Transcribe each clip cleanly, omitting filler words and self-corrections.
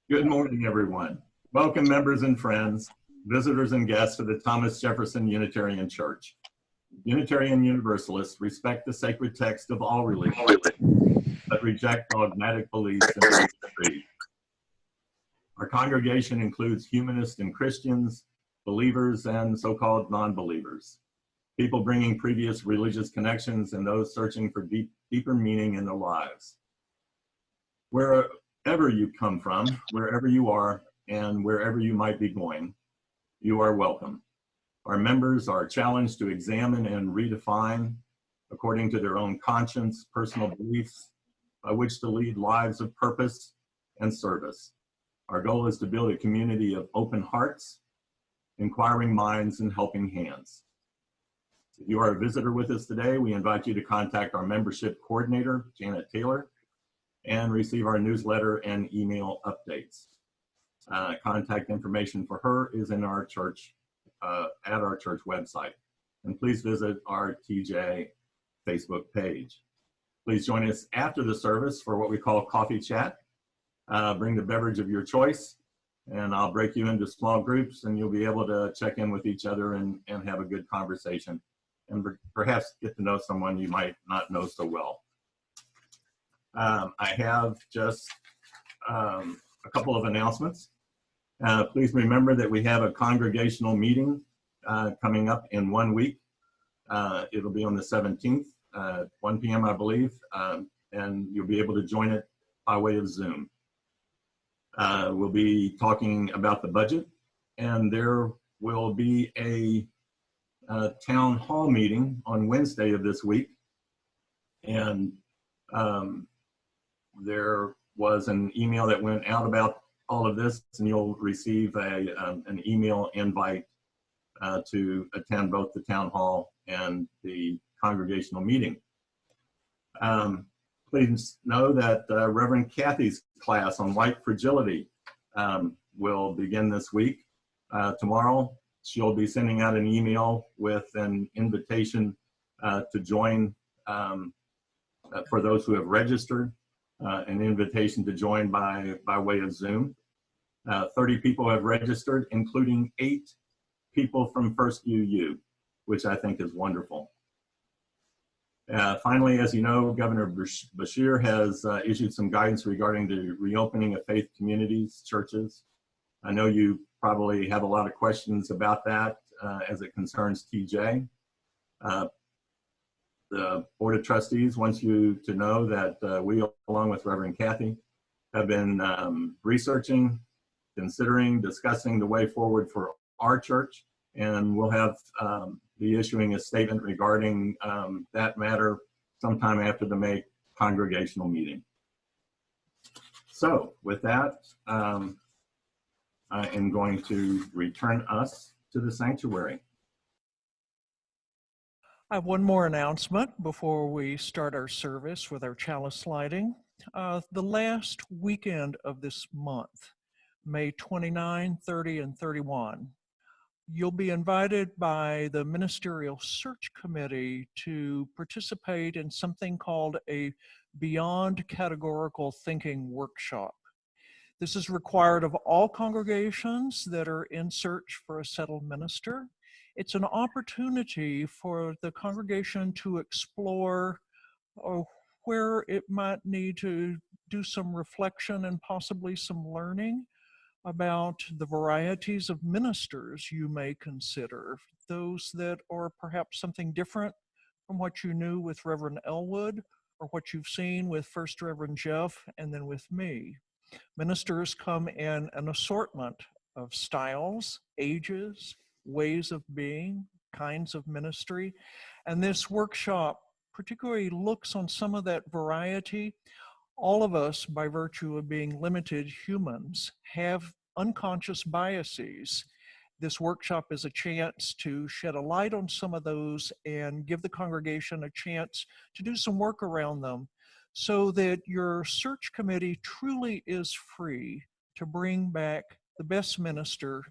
Good morning, everyone. Welcome, members and friends, visitors and guests to the Thomas Jefferson Unitarian Church. Unitarian Universalists respect the sacred text of all religions, but reject dogmatic beliefs in the creed. Our congregation includes humanists and Christians, believers and so-called non-believers, people bringing previous religious connections and those searching for deeper meaning in their lives. Wherever you come from, wherever you are, and wherever you might be going, you are welcome. Our members are challenged to examine and redefine, according to their own conscience, personal beliefs, by which to lead lives of purpose and service. Our goal is to build a community of open hearts, inquiring minds, and helping hands. If you are a visitor with us today, we invite you to contact our membership coordinator, Janet Taylor, and receive our newsletter and email updates. Contact information for her is in our church, at our church website. And please visit our TJ Facebook page. Please join us after the service for what we call coffee chat. Bring the beverage of your choice, and I'll break you into small groups, and you'll be able to check in with each other and have a good conversation, and perhaps get to know someone you might not know so well. I have just a couple of announcements. Please remember that we have a congregational meeting coming up in 1 week. It'll be on the 17th, 1 p.m. I believe, and you'll be able to join it by way of Zoom. We'll be talking about the budget, and there will be a town hall meeting on Wednesday of this week. And there was an email that went out about all of this, and you'll receive an email invite to attend both the town hall and the congregational meeting. Please know that Reverend Kathy's class on white fragility will begin this week. Tomorrow, she'll be sending out an email with an invitation to join for those who have registered. An invitation to join by way of Zoom. 30 people have registered, including 8 people from First UU, which I think is wonderful. Finally, as you know, Governor Beshear has issued some guidance regarding the reopening of faith communities, churches. I know you probably have a lot of questions about that as it concerns TJ. The Board of Trustees wants you to know that we, along with Reverend Kathy, have been researching, considering, discussing the way forward for our church, and we'll have be issuing a statement regarding that matter sometime after the May congregational meeting. So with that, I am going to return us to the sanctuary. I have one more announcement before we start our service with our chalice lighting. The last weekend of this month, May 29, 30, and 31, you'll be invited by the Ministerial Search Committee to participate in something called a Beyond Categorical Thinking workshop. This is required of all congregations that are in search for a settled minister. It's an opportunity for the congregation to explore where it might need to do some reflection and possibly some learning about the varieties of ministers you may consider, those that are perhaps something different from what you knew with Reverend Elwood or what you've seen with First Reverend Jeff and then with me. Ministers come in an assortment of styles, ages, ways of being, kinds of ministry. And this workshop particularly looks on some of that variety. All of us, by virtue of being limited humans, have unconscious biases. This workshop is a chance to shed a light on some of those and give the congregation a chance to do some work around them so that your search committee truly is free to bring back the best minister,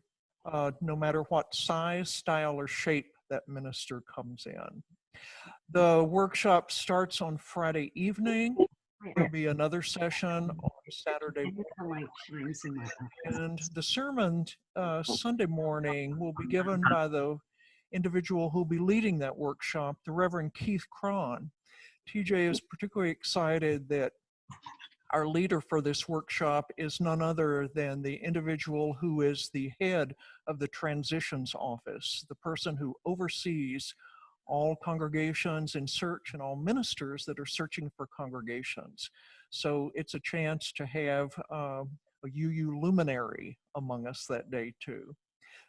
no matter what size, style, or shape that minister comes in. The workshop starts on Friday evening. There'll be another session on Saturday morning, and the sermon Sunday morning will be given by the individual who'll be leading that workshop, the Reverend Keith Cron. TJ is particularly excited that our leader for this workshop is none other than the individual who is the head of the transitions office, the person who oversees all congregations in search and all ministers that are searching for congregations. So it's a chance to have a UU luminary among us that day too.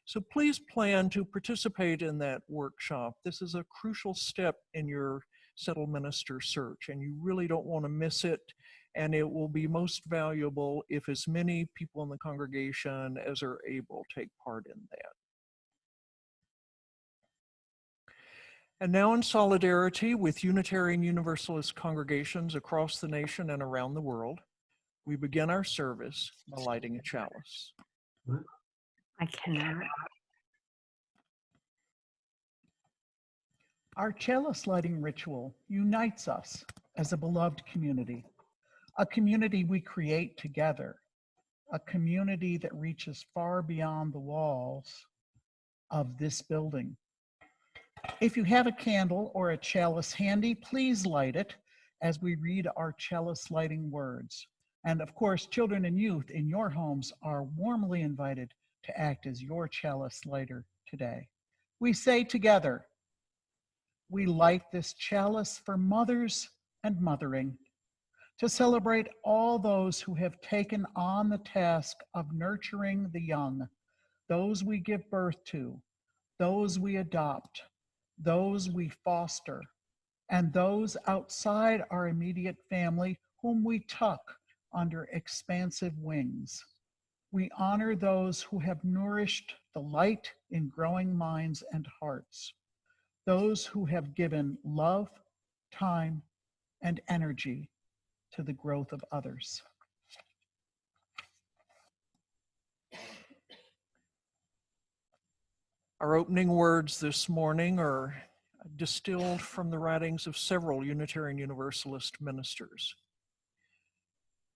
So please plan to participate in that workshop. This is a crucial step in your settled minister search, and you really don't want to miss it. And it will be most valuable if as many people in the congregation as are able take part in that. And now, in solidarity with Unitarian Universalist congregations across the nation and around the world, we begin our service by lighting a chalice. I cannot. Our chalice lighting ritual unites us as a beloved community, a community we create together, a community that reaches far beyond the walls of this building. If you have a candle or a chalice handy, please light it as we read our chalice lighting words. And of course, children and youth in your homes are warmly invited to act as your chalice lighter today. We say together, we light this chalice for mothers and mothering, to celebrate all those who have taken on the task of nurturing the young, those we give birth to, those we adopt, those we foster, and those outside our immediate family whom we tuck under expansive wings. We honor those who have nourished the light in growing minds and hearts, those who have given love, time, and energy to the growth of others. Our opening words this morning are distilled from the writings of several Unitarian Universalist ministers.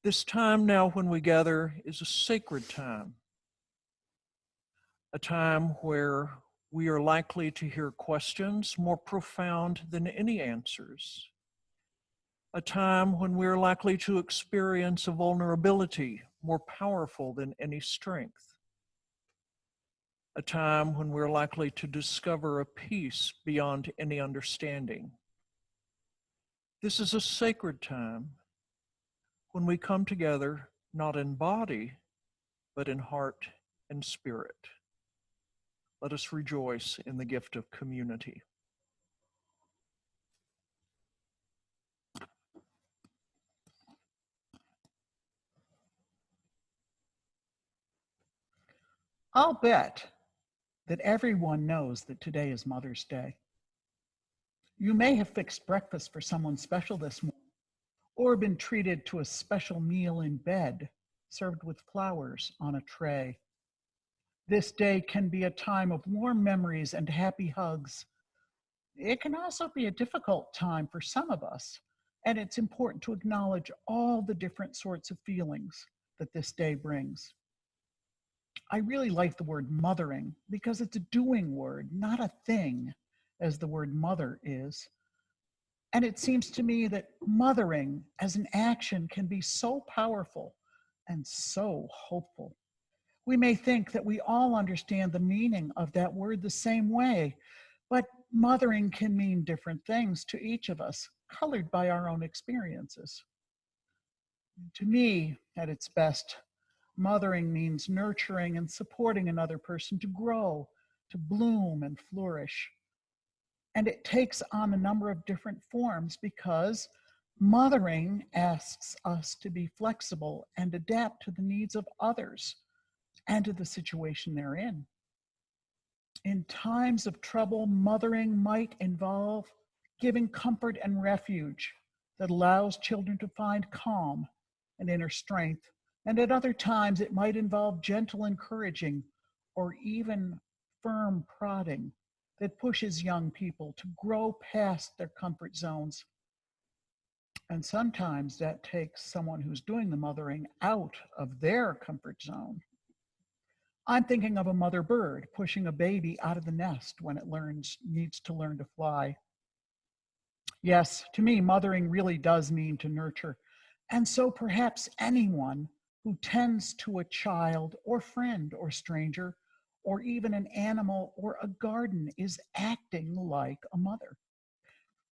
This time now when we gather is a sacred time, a time where we are likely to hear questions more profound than any answers, a time when we are likely to experience a vulnerability more powerful than any strength, a time when we're likely to discover a peace beyond any understanding. This is a sacred time when we come together not in body, but in heart and spirit. Let us rejoice in the gift of community. I'll bet that everyone knows that today is Mother's Day. You may have fixed breakfast for someone special this morning, or been treated to a special meal in bed, served with flowers on a tray. This day can be a time of warm memories and happy hugs. It can also be a difficult time for some of us, and it's important to acknowledge all the different sorts of feelings that this day brings. I really like the word mothering because it's a doing word, not a thing, as the word mother is. And it seems to me that mothering as an action can be so powerful and so hopeful. We may think that we all understand the meaning of that word the same way, but mothering can mean different things to each of us, colored by our own experiences. To me, at its best, mothering means nurturing and supporting another person to grow, to bloom and flourish, And it takes on a number of different forms because mothering asks us to be flexible and adapt to the needs of others and to the situation they're in. In times of trouble, mothering might involve giving comfort and refuge that allows children to find calm and inner strength. And at other times, it might involve gentle encouraging or even firm prodding that pushes young people to grow past their comfort zones. And sometimes that takes someone who's doing the mothering out of their comfort zone. I'm thinking of a mother bird pushing a baby out of the nest when it needs to learn to fly. Yes, to me, mothering really does mean to nurture. And so perhaps anyone who tends to a child or friend or stranger, or even an animal or a garden is acting like a mother.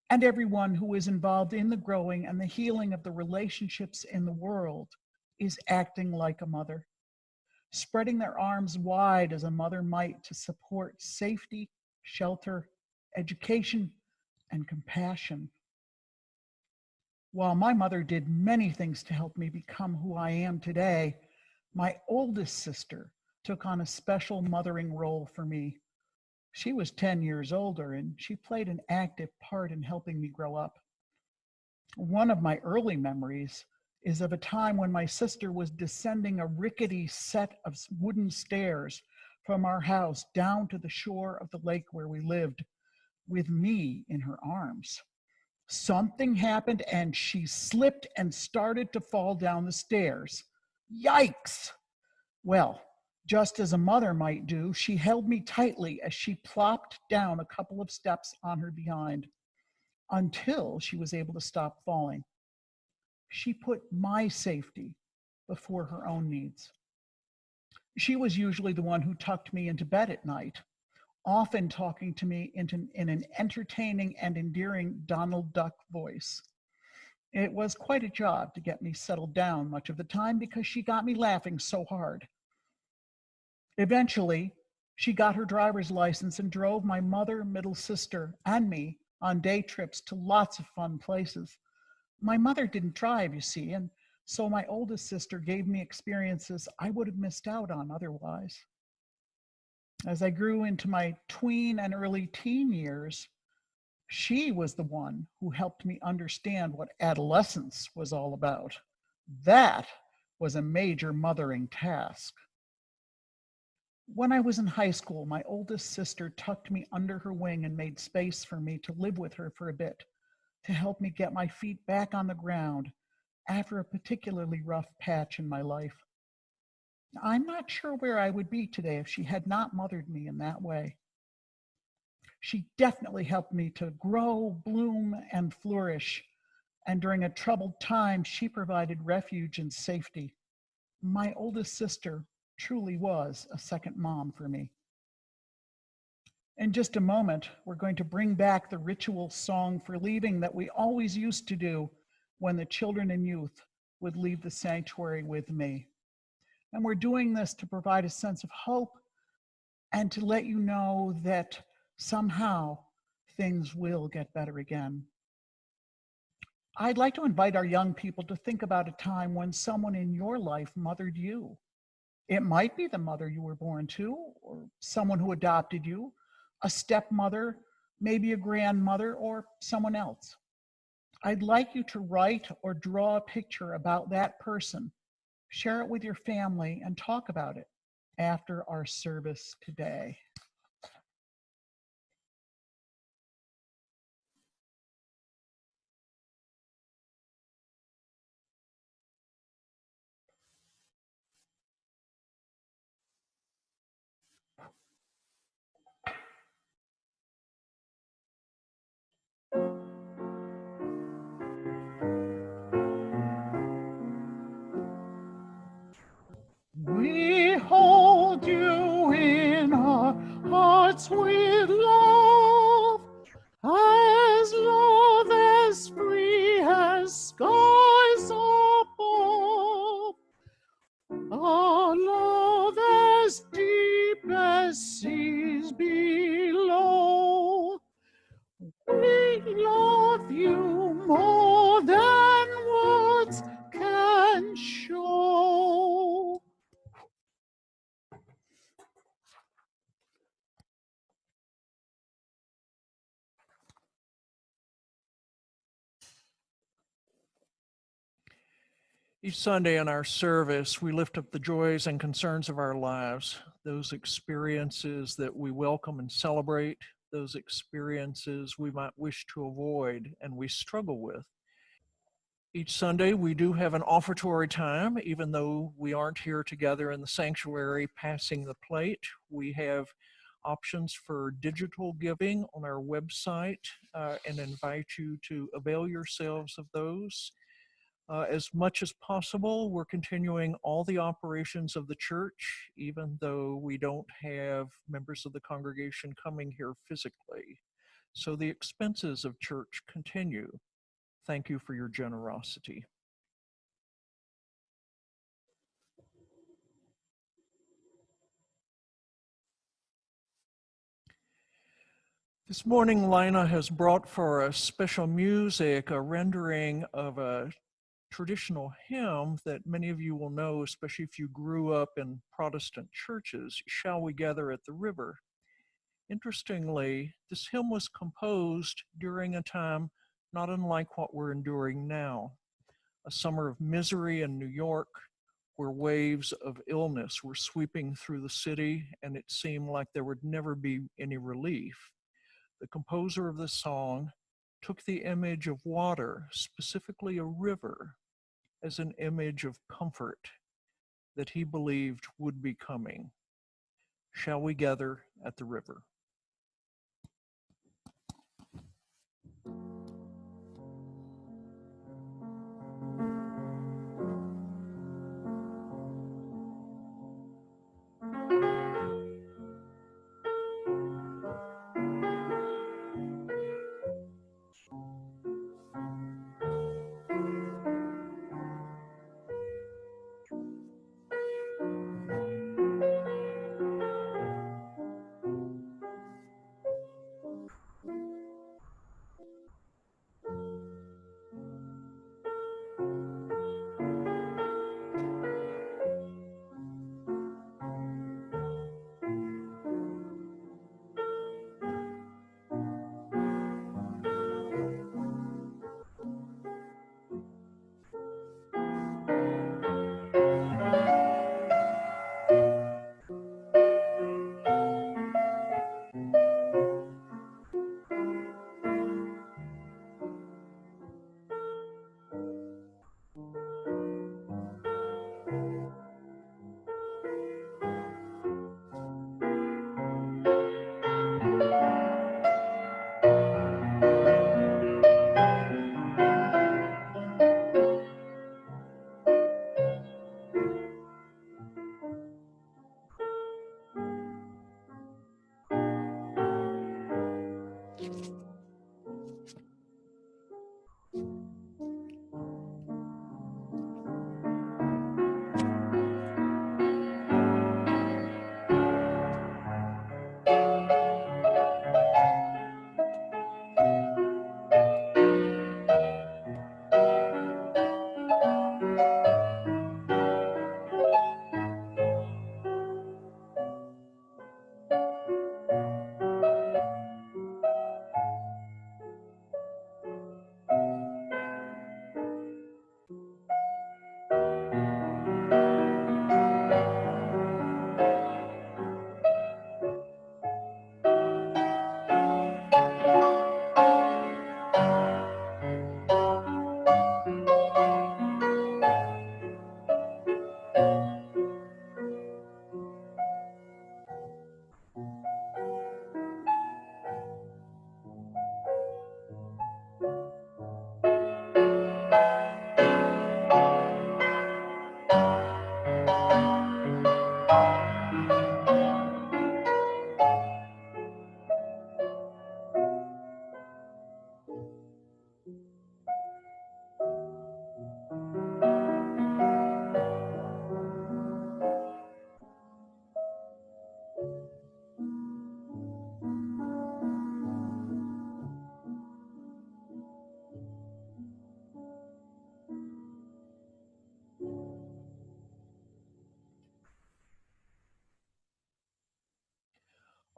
And everyone who is involved in the growing and the healing of the relationships in the world is acting like a mother, spreading their arms wide as a mother might to support safety, shelter, education, and compassion. While my mother did many things to help me become who I am today, my oldest sister took on a special mothering role for me. She was 10 years older and she played an active part in helping me grow up. One of my early memories is of a time when my sister was descending a rickety set of wooden stairs from our house down to the shore of the lake where we lived, with me in her arms. Something happened and she slipped and started to fall down the stairs. Yikes! Well, just as a mother might do, she held me tightly as she plopped down a couple of steps on her behind until she was able to stop falling. She put my safety before her own needs. She was usually the one who tucked me into bed at night, often talking to me in an entertaining and endearing Donald Duck voice. It was quite a job to get me settled down much of the time because she got me laughing so hard. Eventually, she got her driver's license and drove my mother, middle sister, and me on day trips to lots of fun places. My mother didn't drive, you see, and so my oldest sister gave me experiences I would have missed out on otherwise. As I grew into my tween and early teen years, she was the one who helped me understand what adolescence was all about. That was a major mothering task. When I was in high school, my oldest sister tucked me under her wing and made space for me to live with her for a bit, to help me get my feet back on the ground after a particularly rough patch in my life. I'm not sure where I would be today if she had not mothered me in that way. She definitely helped me to grow, bloom, and flourish. And during a troubled time, she provided refuge and safety. My oldest sister truly was a second mom for me. In just a moment, we're going to bring back the ritual song for leaving that we always used to do when the children and youth would leave the sanctuary with me. And we're doing this to provide a sense of hope and to let you know that somehow things will get better again. I'd like to invite our young people to think about a time when someone in your life mothered you. It might be the mother you were born to, or someone who adopted you, a stepmother, maybe a grandmother, or someone else. I'd like you to write or draw a picture about that person, share it with your family, and talk about it after our service today. We hold you in our hearts with love as free as skies above, a love as deep as seas below. love you more than words can show. Each Sunday in our service, we lift up the joys and concerns of our lives, those experiences that we welcome and celebrate, those experiences we might wish to avoid and we struggle with. Each Sunday, we do have an offertory time, even though we aren't here together in the sanctuary passing the plate. We have options for digital giving on our website and invite you to avail yourselves of those. As much as possible, we're continuing all the operations of the church, even though we don't have members of the congregation coming here physically. So the expenses of church continue. Thank you for your generosity. This morning, Lina has brought for us special music, a rendering of a traditional hymn that many of you will know, especially if you grew up in Protestant churches, Shall We Gather at the River? Interestingly, this hymn was composed during a time not unlike what we're enduring now, a summer of misery in New York, where waves of illness were sweeping through the city, and it seemed like there would never be any relief. The composer of this song took the image of water, specifically a river, as an image of comfort that he believed would be coming. Shall we gather at the river?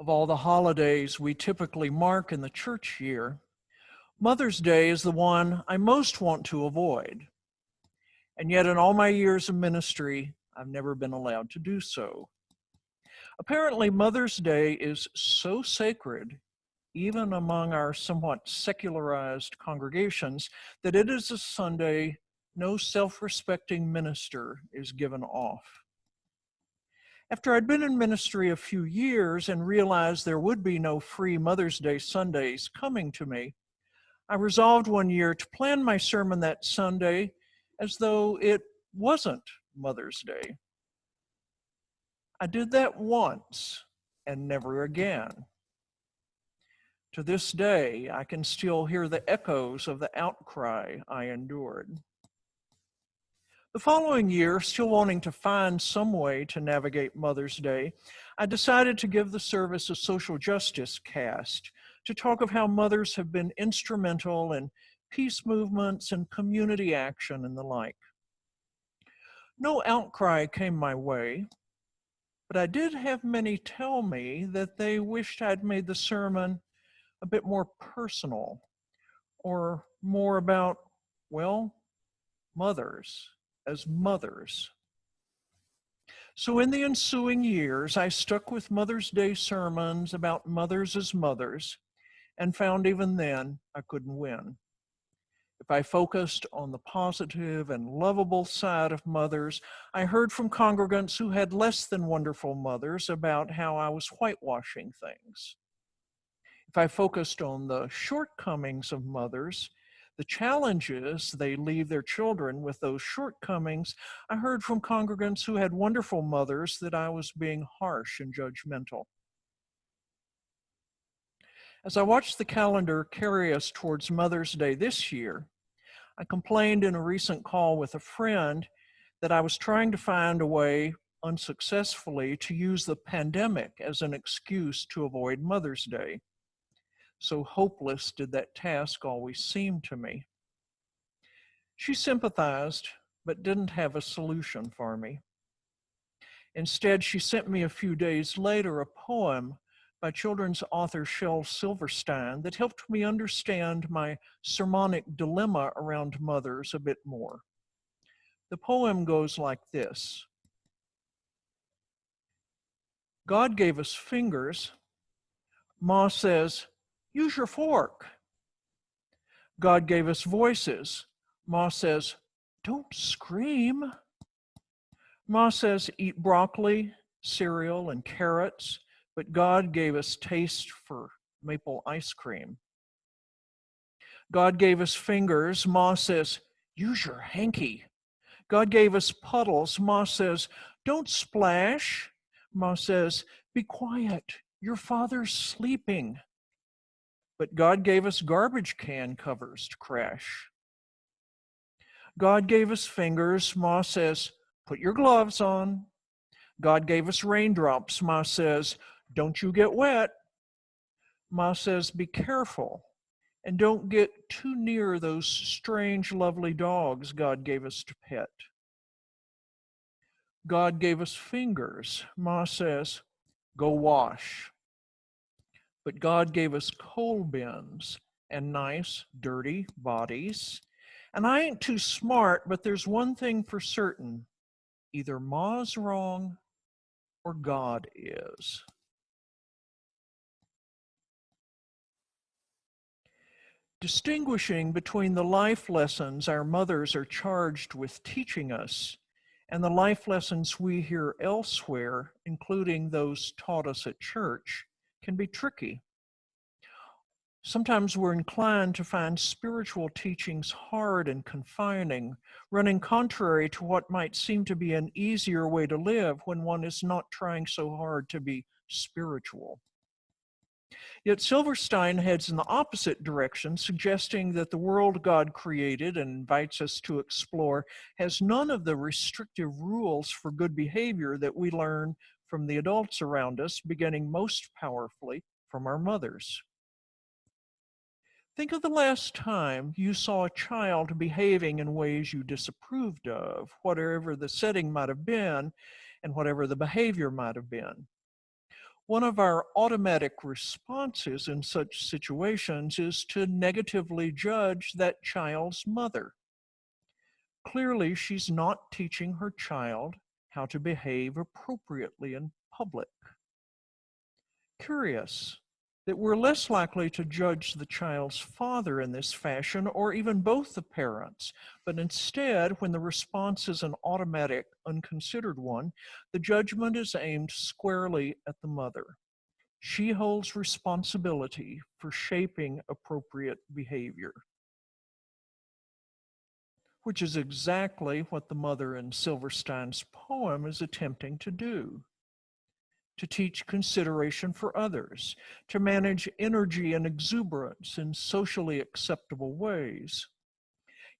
Of all the holidays we typically mark in the church year, Mother's Day is the one I most want to avoid. And yet in all my years of ministry, I've never been allowed to do so. Apparently, Mother's Day is so sacred, even among our somewhat secularized congregations, that it is a Sunday no self-respecting minister is given off. After I'd been in ministry a few years and realized there would be no free Mother's Day Sundays coming to me, I resolved one year to plan my sermon that Sunday as though it wasn't Mother's Day. I did that once and never again. To this day, I can still hear the echoes of the outcry I endured. The following year, still wanting to find some way to navigate Mother's Day, I decided to give the service a social justice cast to talk of how mothers have been instrumental in peace movements and community action and the like. No outcry came my way, but I did have many tell me that they wished I'd made the sermon a bit more personal or more about, well, mothers as mothers. So in the ensuing years, I stuck with Mother's Day sermons about mothers as mothers and found even then I couldn't win. If I focused on the positive and lovable side of mothers, I heard from congregants who had less than wonderful mothers about how I was whitewashing things. If I focused on the shortcomings of mothers, the challenges they leave their children with those shortcomings, I heard from congregants who had wonderful mothers that I was being harsh and judgmental. As I watched the calendar carry us towards Mother's Day this year, I complained in a recent call with a friend that I was trying to find a way, unsuccessfully, to use the pandemic as an excuse to avoid Mother's Day. So hopeless did that task always seem to me. She sympathized, but didn't have a solution for me. Instead, she sent me a few days later a poem by children's author Shel Silverstein that helped me understand my sermonic dilemma around mothers a bit more. The poem goes like this. God gave us fingers. Ma says, use your fork. God gave us voices. Ma says, don't scream. Ma says, eat broccoli, cereal, and carrots, but God gave us taste for maple ice cream. God gave us fingers. Ma says, use your hanky. God gave us puddles. Ma says, don't splash. Ma says, be quiet. Your father's sleeping. But God gave us garbage can covers to crash. God gave us fingers. Ma says, put your gloves on. God gave us raindrops. Ma says, don't you get wet. Ma says, be careful and don't get too near those strange, lovely dogs God gave us to pet. God gave us fingers. Ma says, go wash. But God gave us coal bins and nice, dirty bodies. And I ain't too smart, but there's one thing for certain. Either Ma's wrong or God is. Distinguishing between the life lessons our mothers are charged with teaching us and the life lessons we hear elsewhere, including those taught us at church, can be tricky. Sometimes we're inclined to find spiritual teachings hard and confining, running contrary to what might seem to be an easier way to live when one is not trying so hard to be spiritual. Yet Silverstein heads in the opposite direction, suggesting that the world God created and invites us to explore has none of the restrictive rules for good behavior that we learn from the adults around us, beginning most powerfully from our mothers. Think of the last time you saw a child behaving in ways you disapproved of, whatever the setting might have been and whatever the behavior might have been. One of our automatic responses in such situations is to negatively judge that child's mother. Clearly, she's not teaching her child how to behave appropriately in public. Curious that we're less likely to judge the child's father in this fashion, or even both the parents, but instead, when the response is an automatic, unconsidered one, the judgment is aimed squarely at the mother. She holds responsibility for shaping appropriate behavior, which is exactly what the mother in Silverstein's poem is attempting to do. To teach consideration for others, to manage energy and exuberance in socially acceptable ways.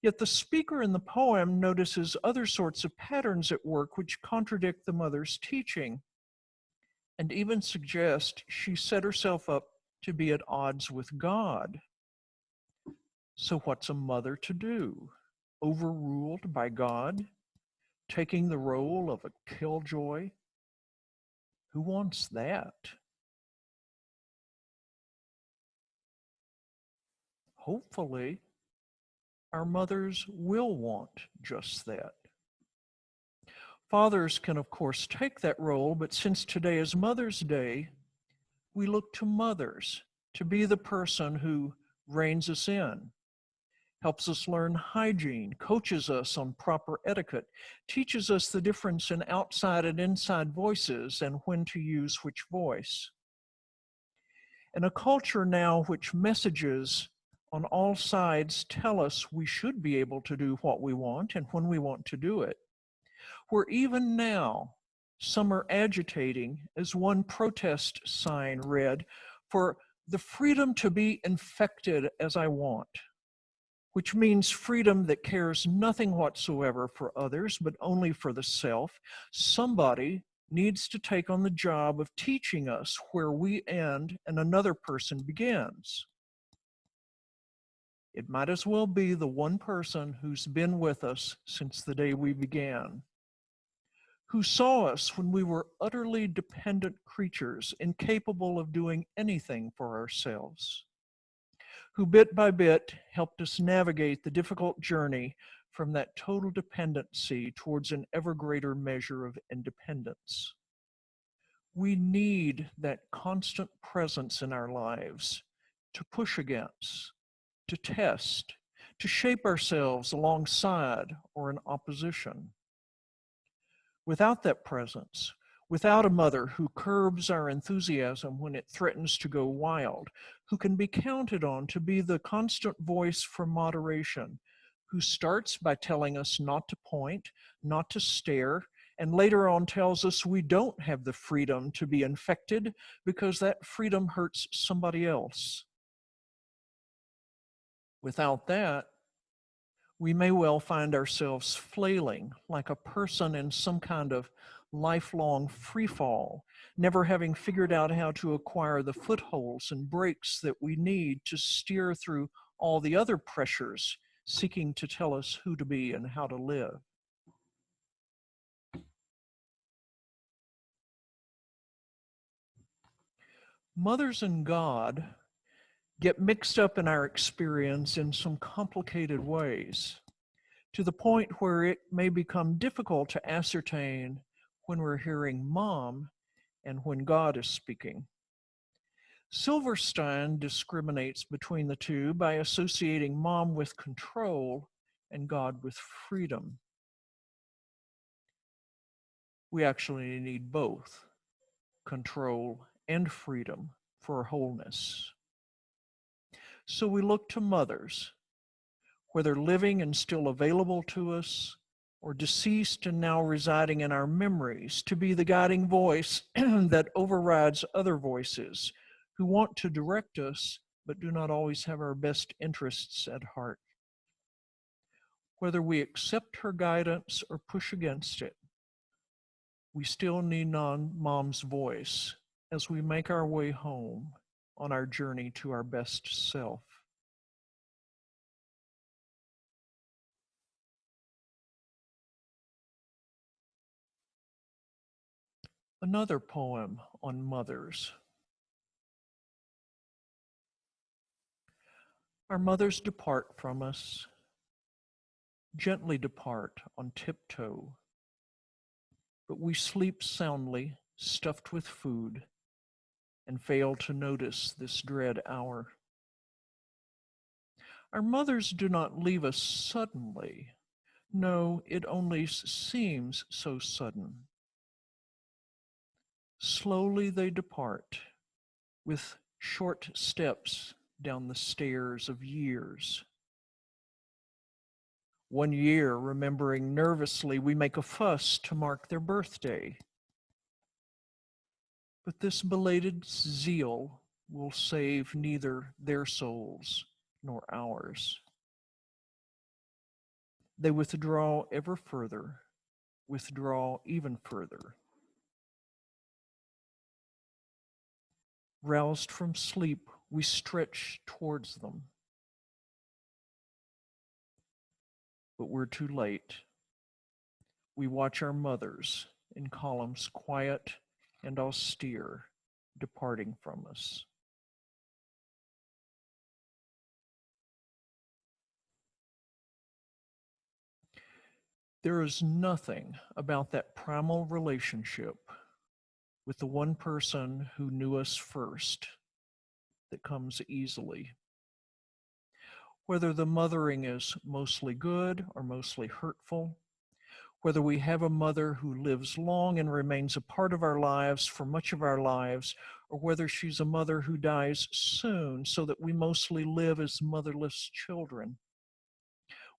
Yet the speaker in the poem notices other sorts of patterns at work which contradict the mother's teaching, and even suggest she set herself up to be at odds with God. So what's a mother to do? Overruled by God? Taking the role of a killjoy? Who wants that? Hopefully, our mothers will want just that. Fathers can, of course, take that role, but since today is Mother's Day, we look to mothers to be the person who reins us in, helps us learn hygiene, coaches us on proper etiquette, teaches us the difference in outside and inside voices and when to use which voice. In a culture now which messages on all sides tell us we should be able to do what we want and when we want to do it, where even now some are agitating, as one protest sign read, for the freedom to be infected as I want, which means freedom that cares nothing whatsoever for others, but only for the self. Somebody needs to take on the job of teaching us where we end and another person begins. It might as well be the one person who's been with us since the day we began, who saw us when we were utterly dependent creatures, incapable of doing anything for ourselves, who bit by bit helped us navigate the difficult journey from that total dependency towards an ever greater measure of independence. We need that constant presence in our lives to push against, to test, to shape ourselves alongside or in opposition. Without that presence, without a mother who curbs our enthusiasm when it threatens to go wild, who can be counted on to be the constant voice for moderation, who starts by telling us not to point, not to stare, and later on tells us we don't have the freedom to be infected because that freedom hurts somebody else. Without that, we may well find ourselves flailing like a person in some kind of lifelong free fall, never having figured out how to acquire the footholds and brakes that we need to steer through all the other pressures seeking to tell us who to be and how to live. Mothers and God get mixed up in our experience in some complicated ways, to the point where it may become difficult to ascertain when we're hearing mom and when God is speaking. Silverstein discriminates between the two by associating mom with control and God with freedom. We actually need both control and freedom for wholeness. So we look to mothers, whether living and still available to us, or deceased and now residing in our memories, to be the guiding voice that overrides other voices who want to direct us but do not always have our best interests at heart. Whether we accept her guidance or push against it, we still need mom's voice as we make our way home on our journey to our best self. Another poem on mothers. Our mothers depart from us, gently depart on tiptoe, but we sleep soundly, stuffed with food, and fail to notice this dread hour. Our mothers do not leave us suddenly. No, it only seems so sudden. Slowly they depart, with short steps down the stairs of years. 1 year, remembering nervously, we make a fuss to mark their birthday. But this belated zeal will save neither their souls nor ours. They withdraw ever further, withdraw even further. Roused from sleep, we stretch towards them. But we're too late. We watch our mothers in columns quiet and austere, departing from us. There is nothing about that primal relationship with the one person who knew us first that comes easily. Whether the mothering is mostly good or mostly hurtful, whether we have a mother who lives long and remains a part of our lives for much of our lives, or whether she's a mother who dies soon so that we mostly live as motherless children,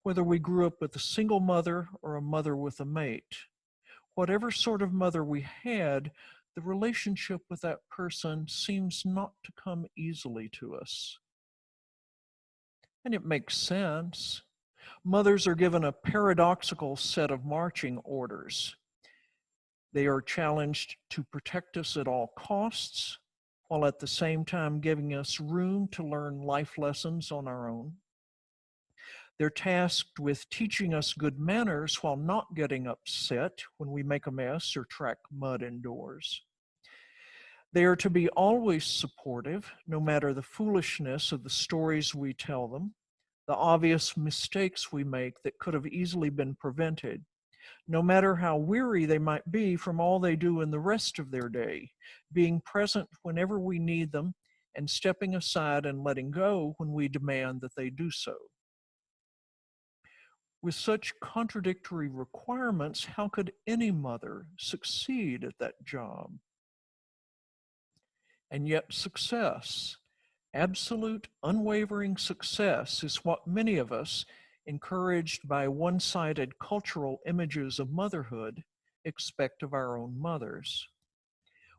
whether we grew up with a single mother or a mother with a mate, whatever sort of mother we had, the relationship with that person seems not to come easily to us. And it makes sense. Mothers are given a paradoxical set of marching orders. They are challenged to protect us at all costs, while at the same time giving us room to learn life lessons on our own. They're tasked with teaching us good manners while not getting upset when we make a mess or track mud indoors. They are to be always supportive, no matter the foolishness of the stories we tell them, the obvious mistakes we make that could have easily been prevented, no matter how weary they might be from all they do in the rest of their day, being present whenever we need them and stepping aside and letting go when we demand that they do so. With such contradictory requirements, how could any mother succeed at that job? And yet success, absolute unwavering success, is what many of us, encouraged by one-sided cultural images of motherhood, expect of our own mothers.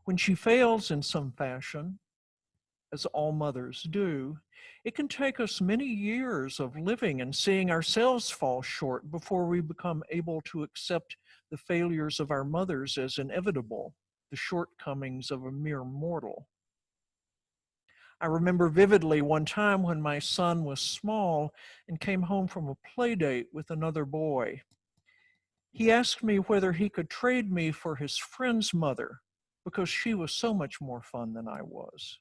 When she fails in some fashion, as all mothers do, it can take us many years of living and seeing ourselves fall short before we become able to accept the failures of our mothers as inevitable, the shortcomings of a mere mortal. I remember vividly one time when my son was small and came home from a play date with another boy. He asked me whether he could trade me for his friend's mother because she was so much more fun than I was.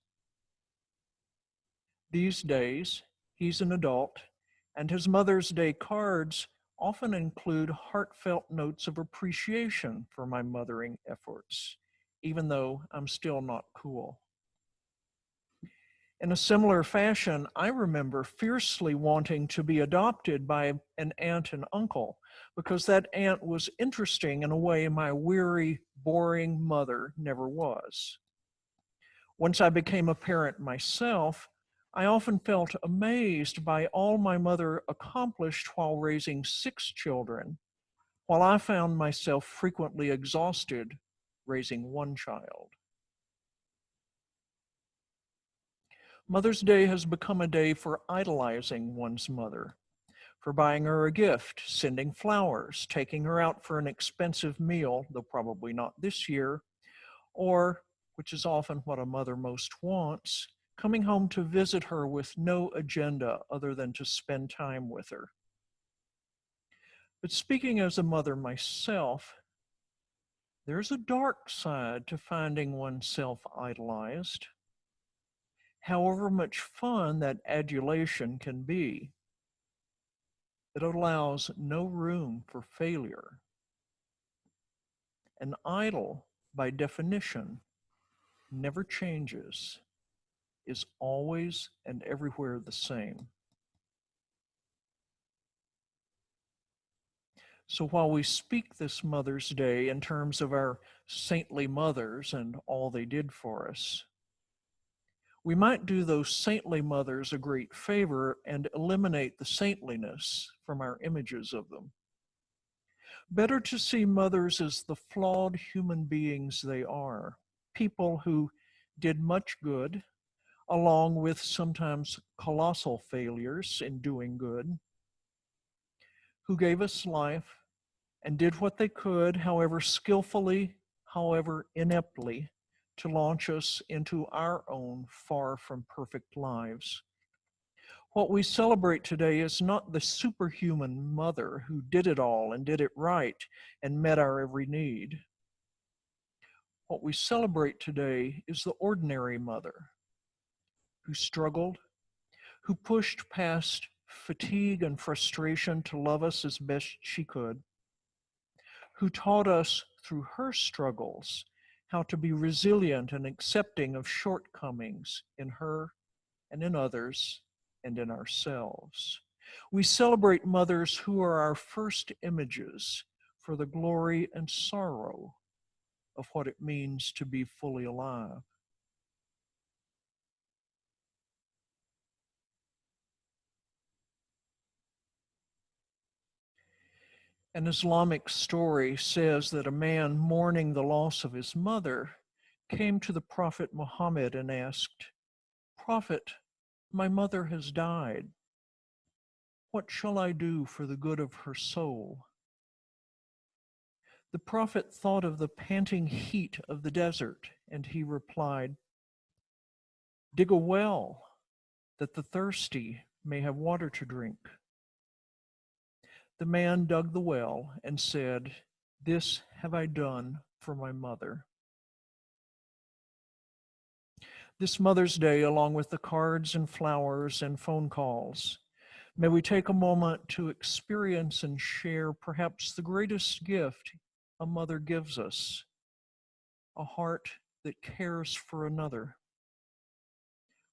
These days, he's an adult, and his Mother's Day cards often include heartfelt notes of appreciation for my mothering efforts, even though I'm still not cool. In a similar fashion, I remember fiercely wanting to be adopted by an aunt and uncle because that aunt was interesting in a way my weary, boring mother never was. Once I became a parent myself, I often felt amazed by all my mother accomplished while raising 6 children, while I found myself frequently exhausted raising 1 child. Mother's Day has become a day for idolizing one's mother, for buying her a gift, sending flowers, taking her out for an expensive meal, though probably not this year, or, which is often what a mother most wants, coming home to visit her with no agenda other than to spend time with her. But speaking as a mother myself, There's a dark side to finding oneself idolized. However much fun that adulation can be, it allows no room for failure. An idol, by definition, never changes, is always and everywhere the same. So while we speak this Mother's Day in terms of our saintly mothers and all they did for us, we might do those saintly mothers a great favor and eliminate the saintliness from our images of them. Better to see mothers as the flawed human beings they are, people who did much good, along with sometimes colossal failures in doing good, who gave us life and did what they could, however skillfully, however ineptly, to launch us into our own far from perfect lives. What we celebrate today is not the superhuman mother who did it all and did it right and met our every need. What we celebrate today is the ordinary mother who struggled, who pushed past fatigue and frustration to love us as best she could, who taught us through her struggles how to be resilient and accepting of shortcomings in her and in others and in ourselves. We celebrate mothers who are our first images for the glory and sorrow of what it means to be fully alive. An Islamic story says that a man mourning the loss of his mother came to the Prophet Muhammad and asked, "Prophet, my mother has died. What shall I do for the good of her soul?" The Prophet thought of the panting heat of the desert, and he replied, "Dig a well, that the thirsty may have water to drink." The man dug the well and said, "This have I done for my mother." This Mother's Day, along with the cards and flowers and phone calls, may we take a moment to experience and share perhaps the greatest gift a mother gives us, a heart that cares for another.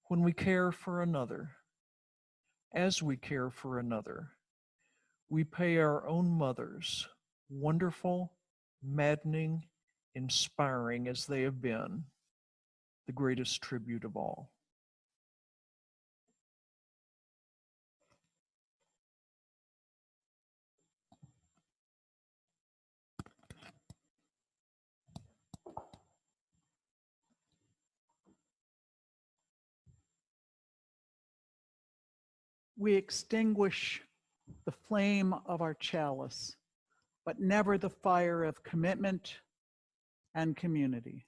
When we care for another, as we care for another, we pay our own mothers, wonderful, maddening, inspiring as they have been, the greatest tribute of all. We extinguish the flame of our chalice, but never the fire of commitment and community.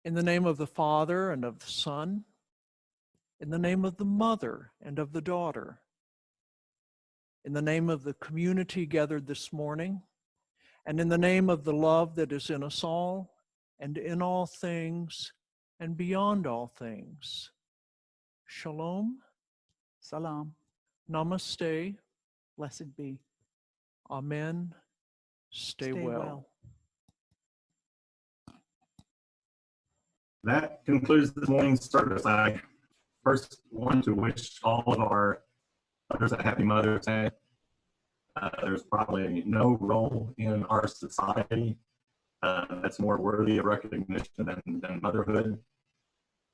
In the name of the Father and of the Son, in the name of the Mother and of the Daughter, in the name of the community gathered this morning, and in the name of the love that is in us all, and in all things, and beyond all things. Shalom, Salam. namaste, Blessed be. amen, stay well. That concludes this morning's service. I first want to wish all of our mothers a happy Mother's Day. There's probably no role in our society that's more worthy of recognition than motherhood,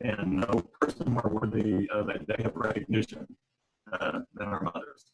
and no person more worthy of a day of recognition than our mothers.